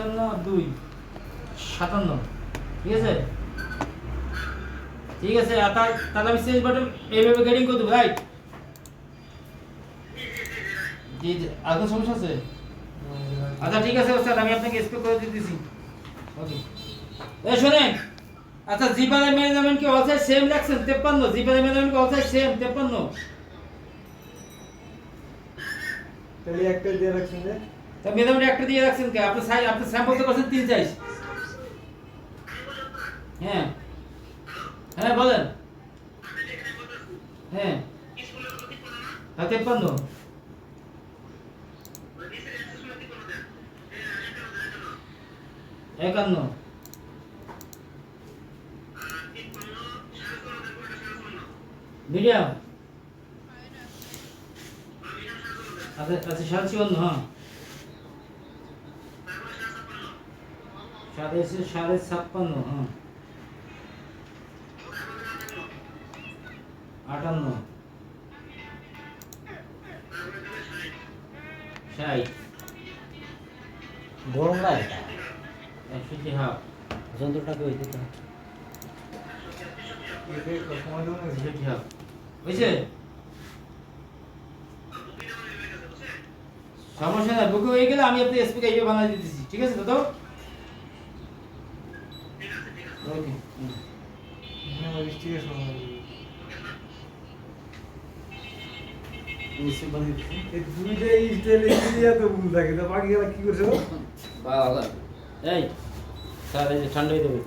55 2 57 ঠিক আছে ঠিক আছে তাহলে আমি চেঞ্জ বাটন এইভাবে গেটিং করে দেবো রাইট জি জি আর কোনো সমস্যা আছে আচ্ছা ঠিক আছে ওস্তাদ আমি আপনাকে স্পেক করে দিতেছি ওকে এই শুনেন আচ্ছা জিপারের মেজারমেন্ট কি অল সাইজ সেম রাখছেন 53 জিপারের মেজারমেন্ট কি অল সাইজ সেম 53 তাহলে একটা দিয়ে রাখছেন যে তা মেজারমেন্ট একটা দিয়ে রাখছেন কে আপনি সাইজ আপনি স্যাম্পল তো করছেন 3 সাইজ হ্যাঁ হ্যাঁ বলেন হ্যাঁ 53 51 মিডিয়াম আচ্ছা আচ্ছা 57 হ্যাঁ 56 হ্যাঁ 58 60 গরম না এটা 61 হাফ যন্ত্রটাকে ওই দিতে এটা সময় দেবো না 61 হাফ বুঝছে সমস্যা নাই বুকে হয়ে গেলে আমি আপনি এসপি কাইবে বানাই দিতেছি ঠিক আছে দাদা ওকে আমার ঠিক আছে এসপি বানাই দিতেছি এই দুইটাই স্টাইল ইন্ডিয়া তো ভুল থাকে তা বাকি গেলা কি করছো ভালো এই স্যার এই যে ঠান্ডা হয়ে যাবে